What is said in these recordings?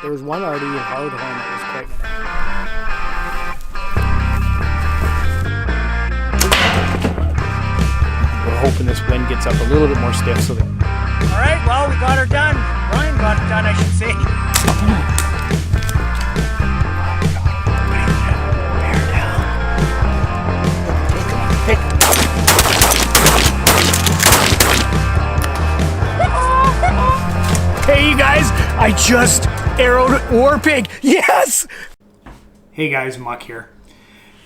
There was one already in hard horn that was quite nice. We're hoping this wind gets up a little bit more stiff so that... All right, well, we got her done. Ryan got it done, I should say. Hey you guys, I just arrowed war pig. Yes! Hey guys, Muck here.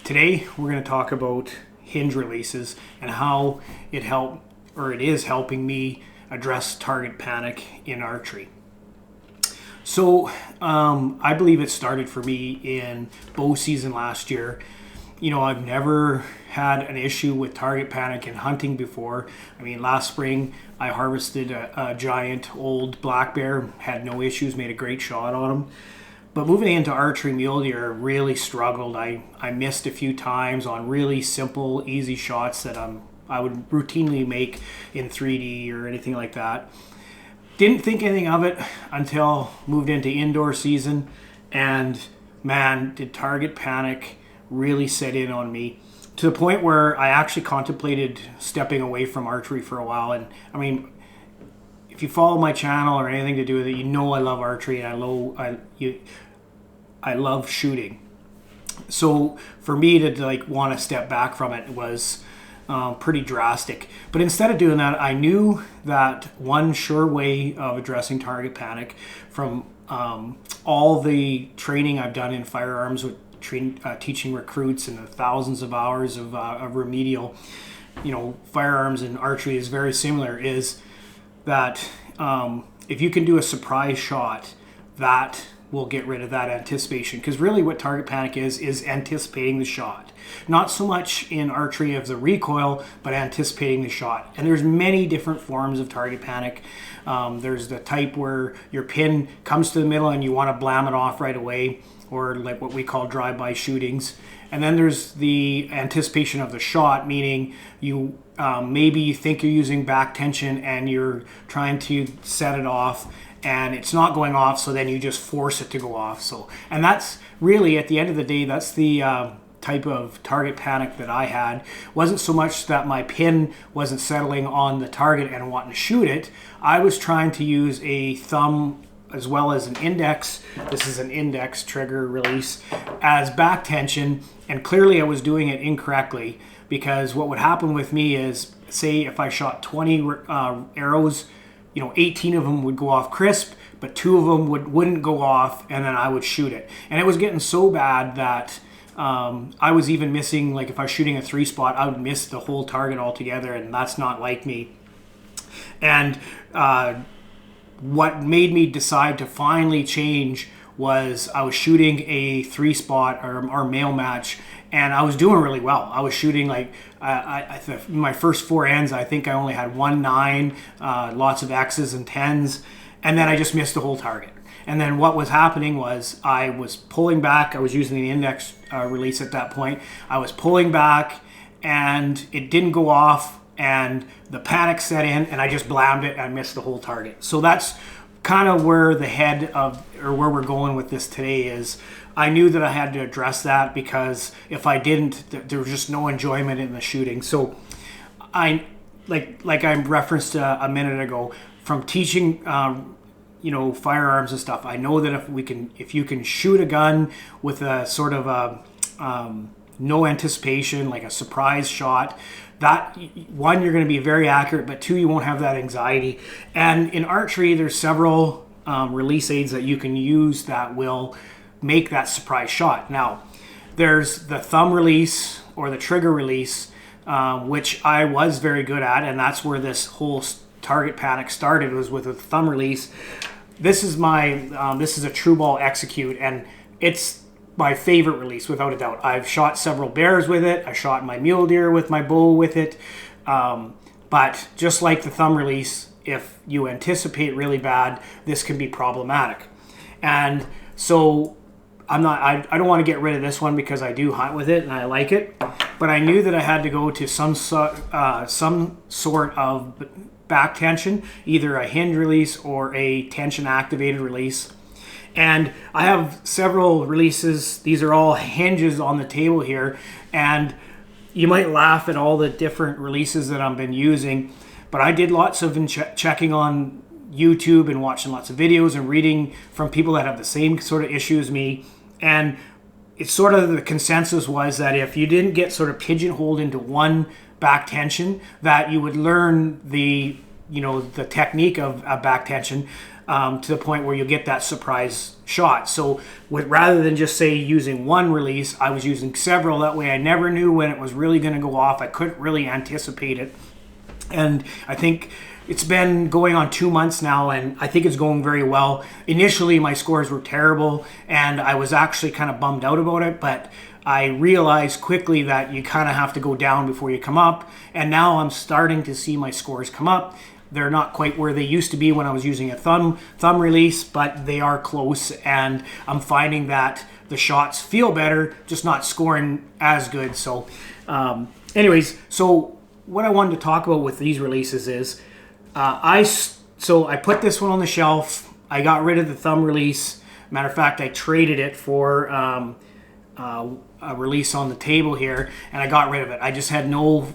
Today we're going to talk about hinge releases and how it is helping me address target panic in archery. So I believe it started for me in bow season last year. You know, I've never had an issue with target panic in hunting before. I mean, last spring I harvested a giant old black bear, had no issues, made a great shot on him. But moving into archery mule deer, really struggled. I missed a few times on really simple, easy shots that I would routinely make in 3D or anything like that. Didn't think anything of it until moved into indoor season, and man, did target panic really set in on me to the point where I actually contemplated stepping away from archery for a while. And I mean, if you follow my channel or anything to do with it, you know I love archery and I love shooting. So for me to like want to step back from it was pretty drastic. But instead of doing that, I knew that one sure way of addressing target panic from all the training I've done in firearms with teaching recruits and the thousands of hours of remedial, firearms and archery is very similar, is that if you can do a surprise shot, that will get rid of that anticipation. Because really what target panic is anticipating the shot. Not so much in archery of the recoil, but anticipating the shot. And there's many different forms of target panic. There's the type where your pin comes to the middle and you want to blam it off right away, or like what we call drive-by shootings. And then there's the anticipation of the shot, meaning you maybe you think you're using back tension and you're trying to set it off and it's not going off, so then you just force it to go off. And that's really, at the end of the day, that's the type of target panic that I had. Wasn't so much that my pin wasn't settling on the target and wanting to shoot it. I was trying to use a thumb as well as an index, this is an index trigger release, as back tension, and clearly I was doing it incorrectly, because what would happen with me is, say if I shot 20 arrows, 18 of them would go off crisp, but 2 of them wouldn't go off, and then I would shoot it. And it was getting so bad that I was even missing, like if I was shooting a 3-spot, I would miss the whole target altogether, and that's not like me. And what made me decide to finally change was I was shooting a 3-spot or male match, and I was doing really well. I was shooting like my first 4 ends, I think I only had 1 9, lots of X's and 10s, and then I just missed the whole target. And then what was happening was I was pulling back. I was using the index release at that point. I was pulling back and it didn't go off, and the panic set in and I just blammed it and I missed the whole target. So that's kind of where the head of, or where we're going with this today is. I knew that I had to address that, because if I didn't, there was just no enjoyment in the shooting. So I, like I referenced a minute ago, from teaching firearms and stuff, I know that if you can shoot a gun with a sort of a no anticipation, like a surprise shot, that one, you're going to be very accurate, but 2, you won't have that anxiety. And in archery, there's several release aids that you can use that will make that surprise shot. Now, there's the thumb release or the trigger release, which I was very good at, and that's where this whole target panic started, was with a thumb release. This is this is a True Ball Execute, and it's my favorite release without a doubt. I've shot several bears with it. I shot my mule deer with my bow with it. But just like the thumb release, if you anticipate really bad, this can be problematic. And so I don't want to get rid of this one, because I do hunt with it and I like it. But I knew that I had to go to some sort of back tension, either a hinge release or a tension activated release. And I have several releases. These are all hinges on the table here. And you might laugh at all the different releases that I've been using, but I did lots of checking on YouTube and watching lots of videos and reading from people that have the same sort of issue as me. And it's sort of the consensus was that if you didn't get sort of pigeonholed into one back tension, that you would learn the technique of back tension to the point where you get that surprise shot. So rather than just say using one release, I was using several. That way I never knew when it was really going to go off. I couldn't really anticipate it. And I think it's been going on 2 months now, and I think it's going very well. Initially, my scores were terrible, and I was actually kind of bummed out about it, but I realized quickly that you kind of have to go down before you come up, and now I'm starting to see my scores come up. They're not quite where they used to be when I was using a thumb release, but they are close, and I'm finding that the shots feel better, just not scoring as good. So anyways, so what I wanted to talk about with these releases is I put this one on the shelf. I got rid of the thumb release. Matter of fact, I traded it for a release on the table here, and I got rid of it. I just had no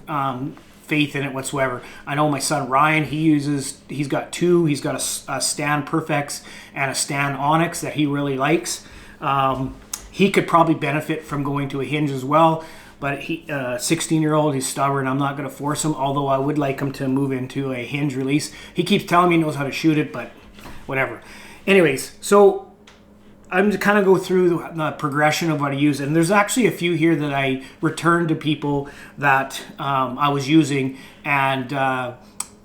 faith in it whatsoever. I know my son Ryan, he's got two. He's got a Stan Perfects and a Stan Onyx that he really likes. He could probably benefit from going to a hinge as well, but 16-year-old, he's stubborn. I'm not going to force him, although I would like him to move into a hinge release. He keeps telling me he knows how to shoot it, but whatever. Anyways, so I'm to kind of go through the progression of what I use, and there's actually a few here that I returned to people that I was using, and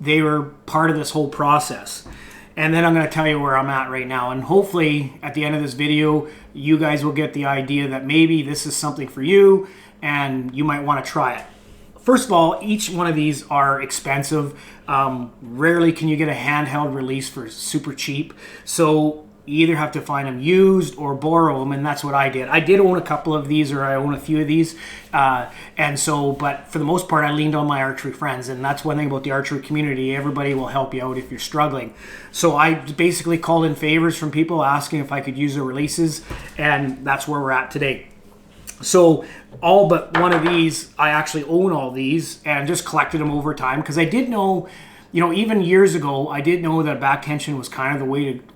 they were part of this whole process. And then I'm going to tell you where I'm at right now, and hopefully at the end of this video you guys will get the idea that maybe this is something for you and you might want to try it. First of all, each one of these are expensive. Rarely can you get a handheld release for super cheap, so you either have to find them used or borrow them, and that's what I did. I did own a couple of these, or I own a few of these, but for the most part I leaned on my archery friends, and that's one thing about the archery community. Everybody will help you out if you're struggling. So I basically called in favors from people asking if I could use their releases, and that's where we're at today. So all but one of these, I actually own all these and just collected them over time, because I did know, even years ago, I did know that back tension was kind of the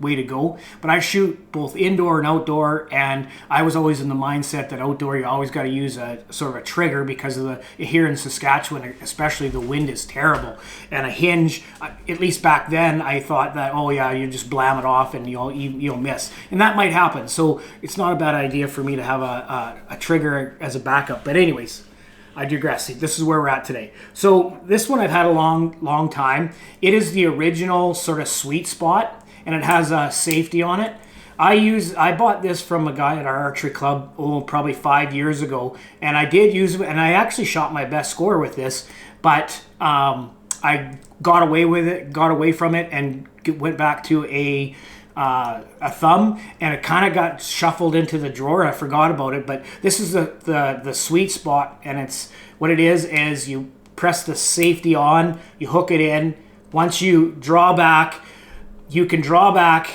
way to go. But I shoot both indoor and outdoor, and I was always in the mindset that outdoor you always got to use a sort of a trigger, because of the here in Saskatchewan, especially, the wind is terrible. And a hinge, at least back then, I thought that, oh yeah, you just blam it off and you'll miss, and that might happen. So it's not a bad idea for me to have a trigger as a backup. But anyways, I digress. This is where we're at today. So this one I've had a long time. It is the original sort of sweet spot, and it has a safety on it. I bought this from a guy at our archery club, probably 5 years ago, and I did use it, and I actually shot my best score with this, but I got away from it, and went back to a thumb, and it kind of got shuffled into the drawer. I forgot about it, but this is the sweet spot, and it's what it is you press the safety on, you hook it in. Once you draw back, you can draw back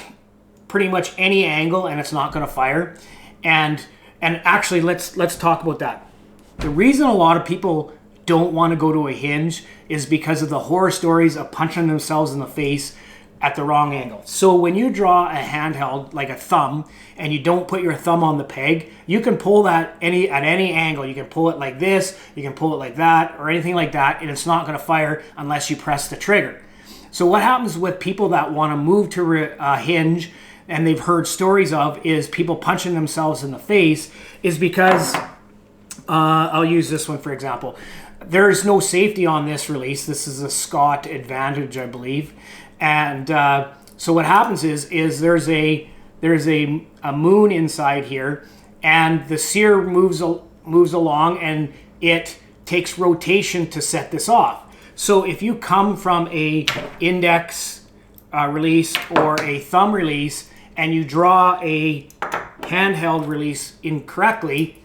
pretty much any angle, and it's not going to fire. And actually, let's talk about that. The reason a lot of people don't want to go to a hinge is because of the horror stories of punching themselves in the face at the wrong angle. So when you draw a handheld like a thumb, and you don't put your thumb on the peg, you can pull that at any angle. You can pull it like this, you can pull it like that, or anything like that, and it's not going to fire unless you press the trigger. So what happens with people that want to move to a hinge, and they've heard stories of, is people punching themselves in the face, is because I'll use this one for example. There's no safety on this release. This is a Scott Advantage, I believe. And so what happens is there's a moon inside here, and the sear moves along, and it takes rotation to set this off. So if you come from a index release or a thumb release, and you draw a handheld release incorrectly,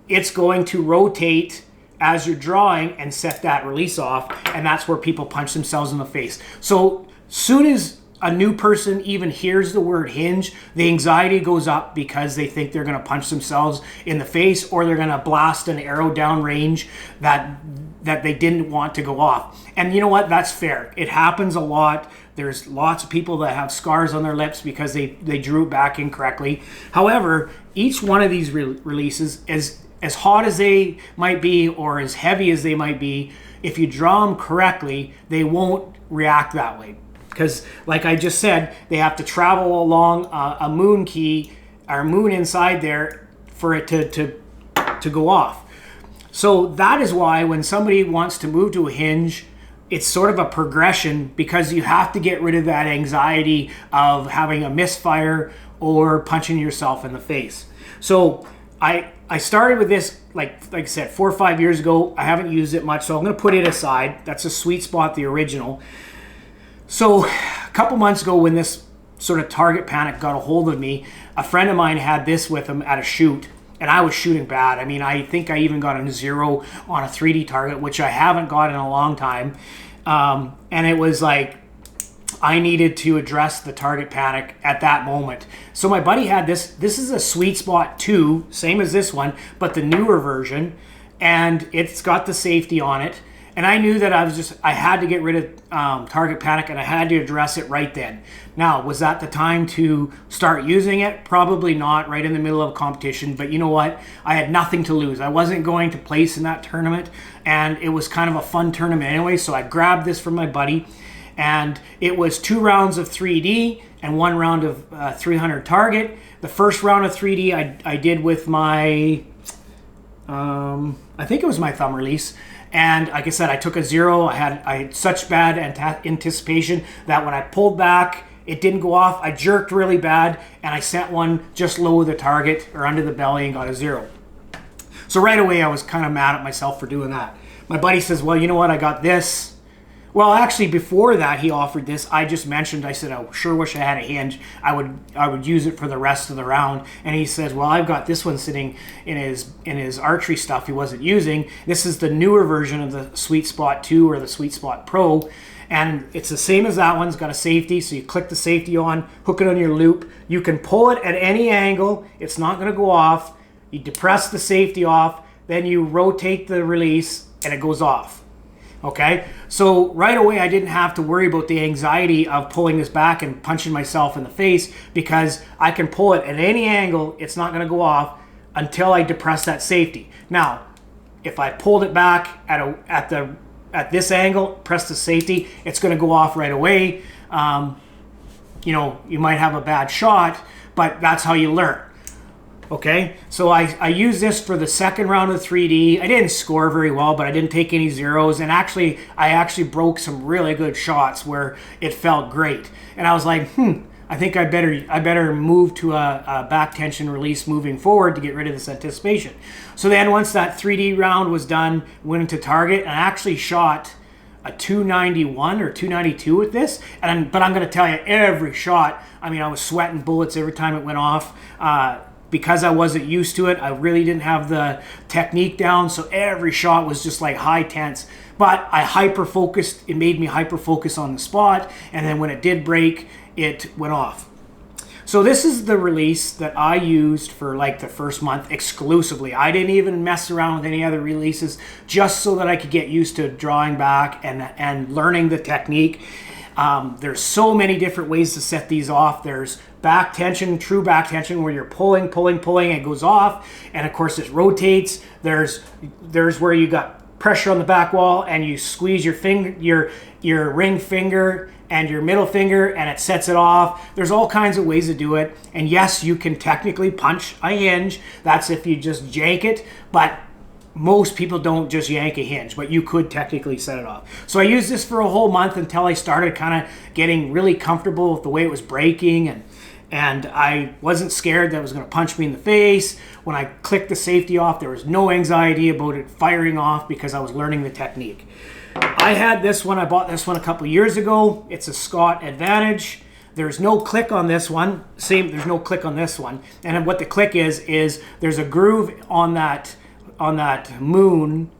it's going to rotate as you're drawing and set that release off, and that's where people punch themselves in the face. So soon as a new person even hears the word hinge, the anxiety goes up because they think they're going to punch themselves in the face, or they're going to blast an arrow down range that they didn't want to go off. And you know what? That's fair. It happens a lot. There's lots of people that have scars on their lips because they drew it back incorrectly. However, each one of these releases, as hot as they might be or as heavy as they might be, if you draw them correctly, they won't react that way. Because like I just said, they have to travel along a moon key or moon inside there for it to go off. So that is why when somebody wants to move to a hinge, it's sort of a progression, because you have to get rid of that anxiety of having a misfire or punching yourself in the face. So I started with this, like I said, 4 or 5 years ago. I haven't used it much, so I'm going to put it aside. That's a Sweet Spot, the original. So a couple months ago, when this sort of target panic got a hold of me, a friend of mine had this with him at a shoot, and I was shooting bad. I mean, I think I even got a 0 on a 3D target, which I haven't got in a long time. And it was like, I needed to address the target panic at that moment. So my buddy had this. This is a Sweet Spot 2, same as this one, but the newer version, and it's got the safety on it. And I knew that I had to get rid of target panic, and I had to address it right then. Now, was that the time to start using it? Probably not, right in the middle of a competition. But you know what? I had nothing to lose. I wasn't going to place in that tournament, and it was kind of a fun tournament anyway. So I grabbed this from my buddy, and it was 2 rounds of 3D and 1 round of 300 target. The first round of 3D I did with my, I think it was my thumb release. And like I said, I took a 0. I had such bad anticipation that when I pulled back, it didn't go off. I jerked really bad, and I sent one just low of the target or under the belly and got a 0. So right away, I was kind of mad at myself for doing that. My buddy says, well, you know what? I got this. Well, actually, before that, he offered this. I just mentioned, I said, I sure wish I had a hinge. I would use it for the rest of the round. And he says, well, I've got this one sitting in his archery stuff he wasn't using. This is the newer version of the Sweet Spot 2 or the Sweet Spot Pro. And it's the same as that one. It's got a safety. So you click the safety on, hook it on your loop. You can pull it at any angle. It's not going to go off. You depress the safety off. Then you rotate the release, and it goes off. Okay, so right away I didn't have to worry about the anxiety of pulling this back and punching myself in the face, because I can pull it at any angle. It's not going to go off until I depress that safety. Now, if I pulled it back at this angle, press the safety, it's going to go off right away. You know, you might have a bad shot, but that's how you learn. Okay, so I used this for the second round of 3D. I didn't score very well, but I didn't take any 0s. And actually, I actually broke some really good shots where it felt great. And I was like, I think I better move to a back tension release moving forward to get rid of this anticipation. So then once that 3D round was done, went into target, and I actually shot a 291 or 292 with this. But I'm going to tell you, every shot, I mean, I was sweating bullets every time it went off. Because I wasn't used to it, I really didn't have the technique down, so every shot was just like high tense. But I hyper-focused, it made me hyper-focus on the spot, and then when it did break, it went off. So this is the release that I used for like the first month exclusively. I didn't even mess around with any other releases, just so that I could get used to drawing back and learning the technique. There's so many different ways to set these off. There's back tension, true back tension, where you're pulling, it goes off, and of course it rotates. There's where you got pressure on the back wall, and you squeeze your finger, your ring finger and your middle finger, and it sets it off. There's all kinds of ways to do it. And yes, you can technically punch a hinge. That's if you just jank it, but most people don't just yank a hinge, but you could technically set it off. So I used this for a whole month until I started kind of getting really comfortable with the way it was breaking, and I wasn't scared that it was going to punch me in the face. When I clicked the safety off, there was no anxiety about it firing off because I was learning the technique. I had this one. I bought this one a couple years ago. It's a Scott Advantage. There's no click on this one. There's no click on this one. And what the click is there's a groove on that moon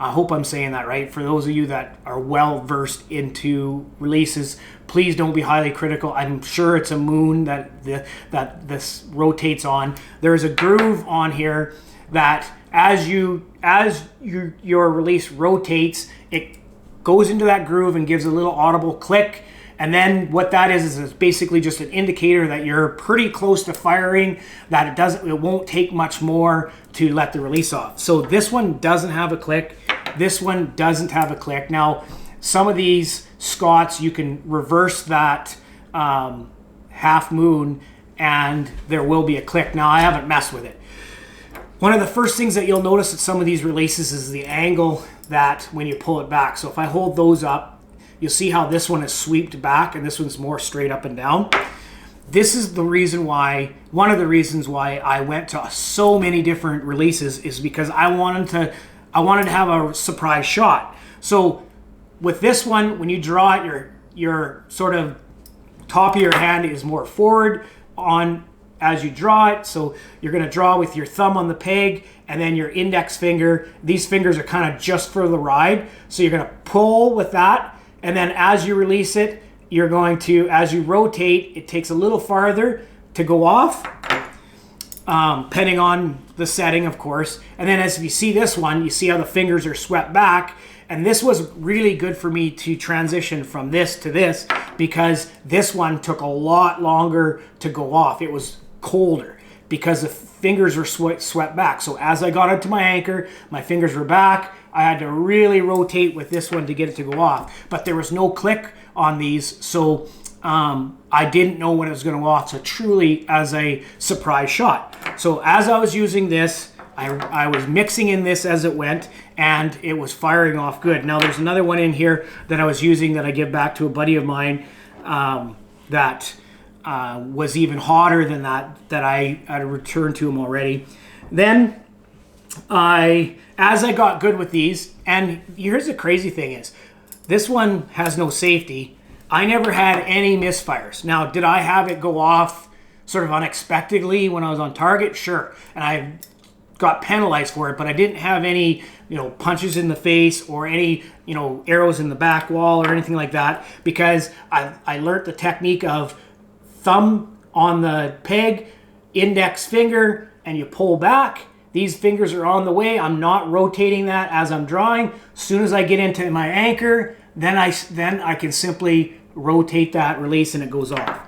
I hope I'm saying that right. For those of you that are well versed into releases, please don't be highly critical. I'm sure it's a moon that this rotates on. There's a groove on here that as your release rotates, it goes into that groove and gives a little audible click. And then what that is basically just an indicator that you're pretty close to firing, that it won't take much more to let the release off. So this one doesn't have a click. This one doesn't have a click. Now, some of these Scots, you can reverse that half moon and there will be a click. Now, I haven't messed with it. One of the first things that you'll notice at some of these releases is the angle that when you pull it back. So if I hold those up, you'll see how this one is swept back and this one's more straight up and down. This is the reason why, one of the reasons why I went to so many different releases, is because I wanted to have a surprise shot. So with this one, when you draw it, your sort of top of your hand is more forward on as you draw it. So you're going to draw with your thumb on the peg and then your index finger. These fingers are kind of just for the ride. So you're going to pull with that. And then as you release it, you're going to, as you rotate, it takes a little farther to go off, depending on the setting, of course. And then as you see this one, you see how the fingers are swept back. And this was really good for me to transition from this to this, because this one took a lot longer to go off. It was colder because the fingers were swept back. So as I got into my anchor, my fingers were back. I had to really rotate with this one to get it to go off. But there was no click on these, so I didn't know when it was going to go off. So truly as a surprise shot. So as I was using this, I was mixing in this as it went, and it was firing off good. Now there's another one in here that I was using that I give back to a buddy of mine that was even hotter than that I had returned to him already. Then as I got good with these, and here's the crazy thing is, this one has no safety. I never had any misfires. Now, did I have it go off sort of unexpectedly when I was on target? Sure. And I got penalized for it, but I didn't have any, punches in the face or any, arrows in the back wall or anything like that, because I learned the technique of thumb on the peg, index finger, and you pull back. These fingers are on the way. I'm not rotating that as I'm drawing. As soon as I get into my anchor, then I can simply rotate that release and it goes off.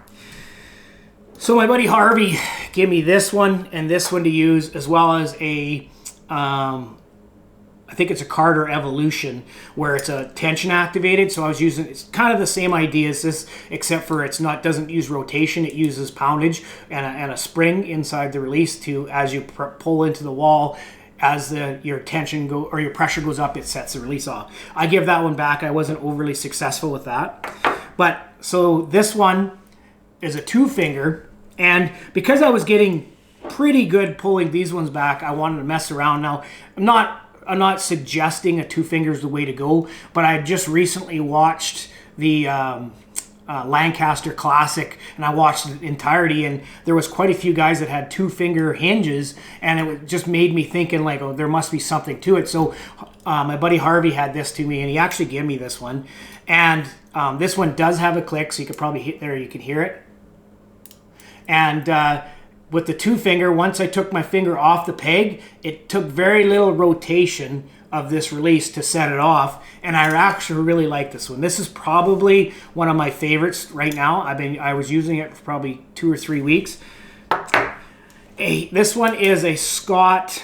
So my buddy Harvey gave me this one and this one to use, as well as a, I think it's a Carter Evolution, where it's a tension activated. So I was using, it's kind of the same idea as this, except for doesn't use rotation. It uses poundage and a spring inside the release to, as you pull into the wall, as your tension or your pressure goes up, it sets the release off. I give that one back. I wasn't overly successful with that. But so this one is a 2-finger, and because I was getting pretty good pulling these ones back, I wanted to mess around. Now, I'm not suggesting a 2-finger is the way to go, but I just recently watched the Lancaster Classic, and I watched the entirety, and there was quite a few guys that had 2-finger hinges, and it just made me thinking like, oh, there must be something to it. So my buddy Harvey had this to me, and he actually gave me this one, and this one does have a click, so you could probably hit there, you can hear it. And with the 2-finger, once I took my finger off the peg, it took very little rotation of this release to set it off, and I actually really like this one. This is probably one of my favorites right now. I was using it for probably 2 or 3 weeks. This one is a Scott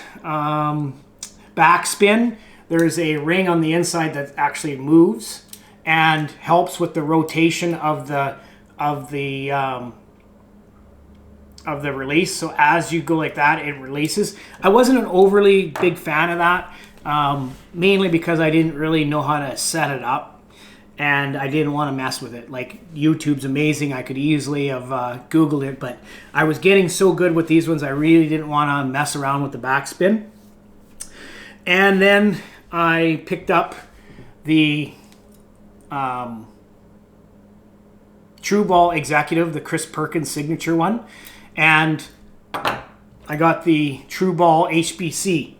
backspin. There's a ring on the inside that actually moves and helps with the rotation of the release. So as you go like that, it releases. I wasn't an overly big fan of that, mainly because I didn't really know how to set it up, and I didn't want to mess with it. Like, YouTube's amazing. I could easily have Googled it, but I was getting so good with these ones, I really didn't want to mess around with the backspin. And then I picked up the True Ball Executive, the Chris Perkins signature one, and I got the True Ball HBC.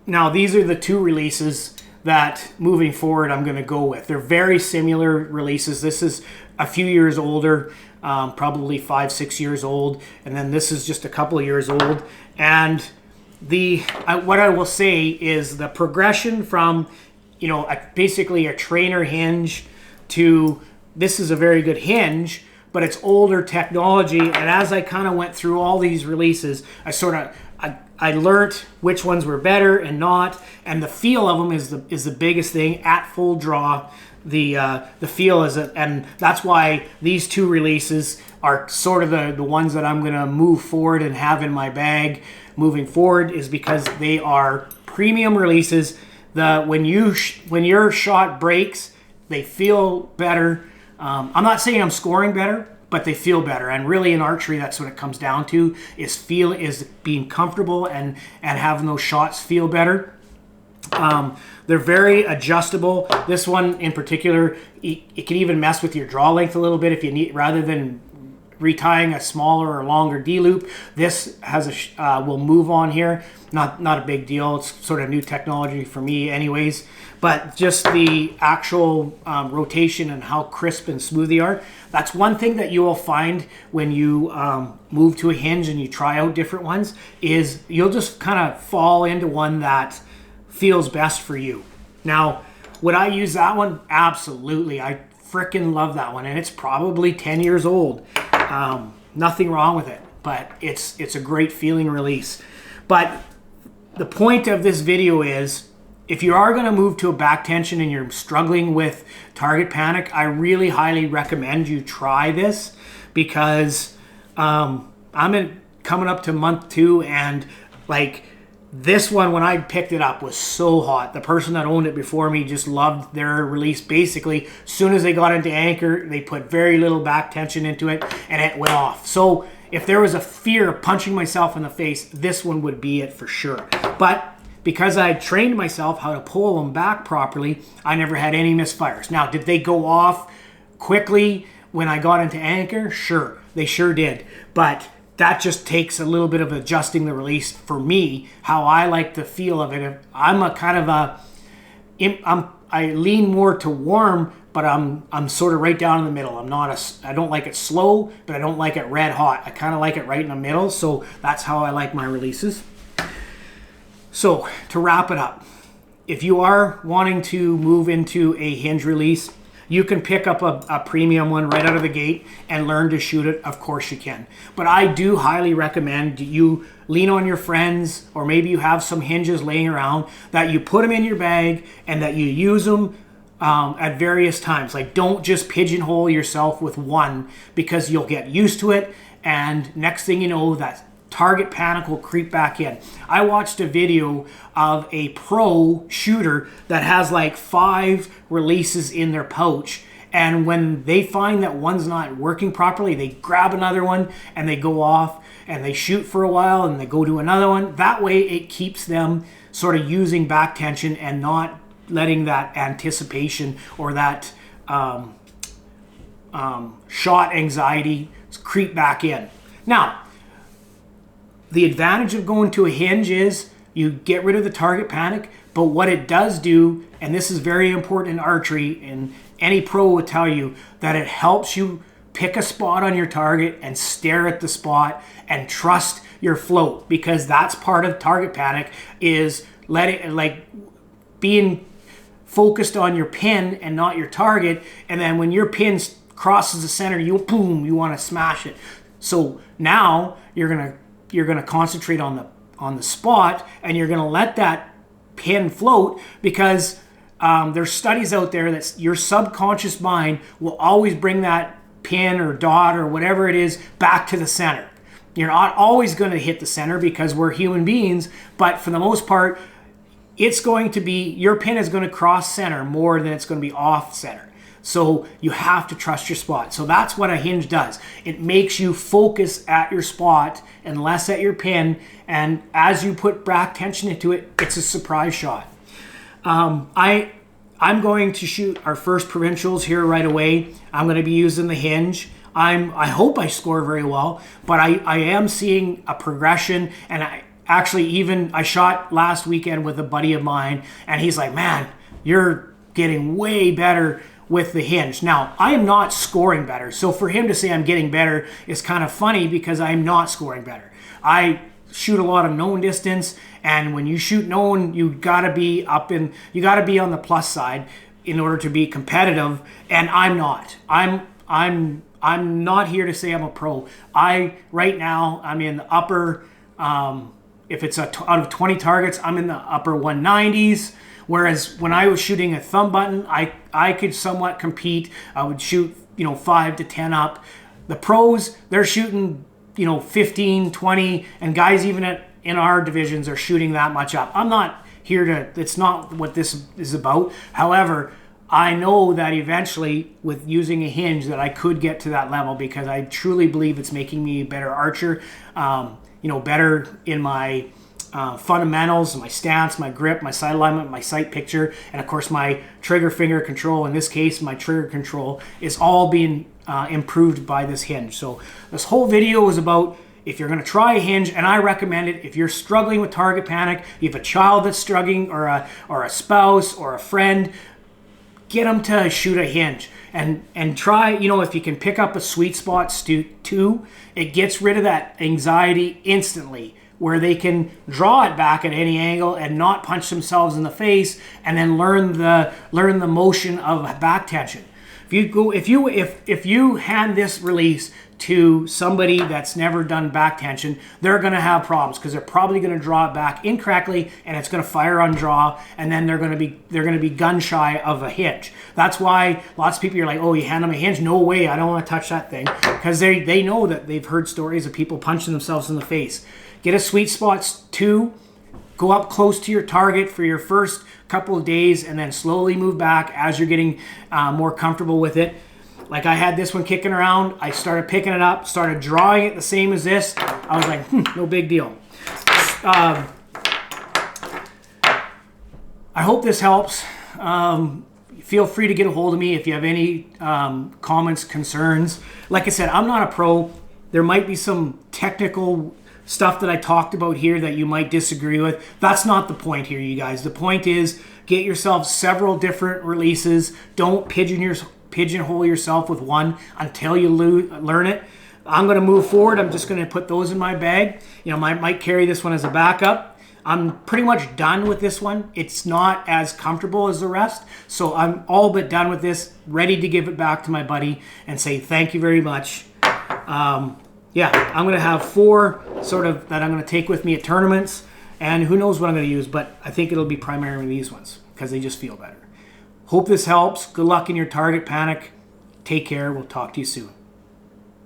Now, these are the 2 releases that moving forward I'm going to go with. They're very similar releases. This is a few years older, probably 5-6 years old, and then this is just a couple of years old. And what I will say is the progression from, you know, basically a trainer hinge to this is a very good hinge, but it's older technology. And as I kind of went through all these releases, I learned which ones were better and not, and the feel of them is the biggest thing. At full draw, the feel is it, and that's why these two releases are sort of the ones that I'm gonna move forward and have in my bag moving forward, is because they are premium releases. When your shot breaks, they feel better. I'm not saying I'm scoring better, but they feel better. And really in archery, that's what it comes down to, is being comfortable and having those shots feel better. They're very adjustable. This one in particular, it can even mess with your draw length a little bit if you need, rather than retying a smaller or longer D loop. This has will move on here. Not a big deal. It's sort of new technology for me anyways. But just the actual rotation and how crisp and smooth they are. That's one thing that you will find when you move to a hinge and you try out different ones, is you'll just kind of fall into one that feels best for you. Now, would I use that one? Absolutely. I freaking love that one, and it's probably 10 years old. Nothing wrong with it, but it's a great feeling release. But the point of this video is, if you are going to move to a back tension and you're struggling with target panic, I really highly recommend you try this, because I'm coming up to month 2, and like this one, when I picked it up, was so hot. The person that owned it before me just loved their release. Basically, as soon as they got into anchor, they put very little back tension into it, and it went off. So if there was a fear of punching myself in the face, this one would be it for sure. But because I trained myself how to pull them back properly, I never had any misfires. Now, did they go off quickly when I got into anchor? Sure, they sure did. But that just takes a little bit of adjusting the release for me, how I like the feel of it. I'm a kind of I lean more to warm, but I'm sort of right down in the middle. I don't like it slow, but I don't like it red hot. I kind of like it right in the middle, so that's how I like my releases. So to wrap it up, if you are wanting to move into a hinge release, you can pick up a premium one right out of the gate and learn to shoot it. Of course you can. But I do highly recommend you lean on your friends, or maybe you have some hinges laying around, that you put them in your bag and that you use them at various times. Like, don't just pigeonhole yourself with one, because you'll get used to it, and next thing you know, that target panic will creep back in. I watched a video of a pro shooter that has like 5 releases in their pouch, and when they find that one's not working properly, they grab another one and they go off and they shoot for a while and they go to another one. That way it keeps them sort of using back tension and not letting that anticipation or that shot anxiety creep back in. Now, the advantage of going to a hinge is you get rid of the target panic, but what it does do, and this is very important in archery, and any pro will tell you, that it helps you pick a spot on your target and stare at the spot and trust your float, because that's part of target panic, is being focused on your pin and not your target, and then when your pin crosses the center, you want to smash it. So now you're gonna concentrate on the spot, and you're gonna let that pin float, because there's studies out there that your subconscious mind will always bring that pin or dot or whatever it is back to the center. You're not always going to hit the center, because we're human beings, but for the most part, it's going to be, your pin is going to cross center more than it's going to be off center. So you have to trust your spot. So that's what a hinge does. It makes you focus at your spot and less at your pin. And as you put back tension into it, it's a surprise shot. I'm going to shoot our first provincials here right away. I'm going to be using the hinge. I hope I score very well, but I am seeing a progression. And I shot last weekend with a buddy of mine, and he's like, man, you're getting way better with the hinge. Now, I am not scoring better. So for him to say I'm getting better is kind of funny because I'm not scoring better. I shoot a lot of known distance, and when you shoot known, you gotta be on the plus side in order to be competitive, and I'm not. I'm not here to say I'm a pro. Right now I'm in the upper if it's out of 20 targets, I'm in the upper 190s. Whereas when I was shooting a thumb button, I could somewhat compete. I would shoot 5 to 10 up. The pros, they're shooting 15, 20, and guys even in our divisions are shooting that much up. I'm not here to, it's not what this is about. However, I know that eventually with using a hinge that I could get to that level because I truly believe it's making me a better archer, better in my fundamentals, my stance, my grip, my sight alignment, my sight picture, and of course my trigger finger control. In this case, my trigger control is all being improved by this hinge. So this whole video is about if you're going to try a hinge, and I recommend it if you're struggling with target panic, you have a child that's struggling, or a spouse or a friend, get them to shoot a hinge and try, if you can pick up a sweet spot too, it gets rid of that anxiety instantly, where they can draw it back at any angle and not punch themselves in the face, and then learn the motion of back tension. If you hand this release to somebody that's never done back tension, they're going to have problems because they're probably going to draw it back incorrectly, and it's going to fire on draw, and then they're going to be gun shy of a hinge. That's why lots of people are like, "Oh, you hand them a hinge? No way! I don't want to touch that thing," because they know that they've heard stories of people punching themselves in the face. Get a sweet spot 2. Go up close to your target for your first couple of days, and then slowly move back as you're getting more comfortable with it. Like I had this one kicking around. I started picking it up, started drawing it the same as this. I was like, no big deal. I hope this helps. Feel free to get a hold of me if you have any comments, concerns. Like I said, I'm not a pro. There might be some technical stuff that I talked about here that you might disagree with. That's not the point here, you guys. The point is get yourself several different releases. Don't pigeonhole yourself with one until you learn it. I'm going to move forward. I'm just going to put those in my bag. Might carry this one as a backup. I'm pretty much done with this one. It's not as comfortable as the rest, so I'm all but done with this, ready to give it back to my buddy and say thank you very much. I'm going to have 4 sort of that I'm going to take with me at tournaments, and who knows what I'm going to use, but I think it'll be primarily these ones because they just feel better. Hope this helps. Good luck in your target panic. Take care. We'll talk to you soon.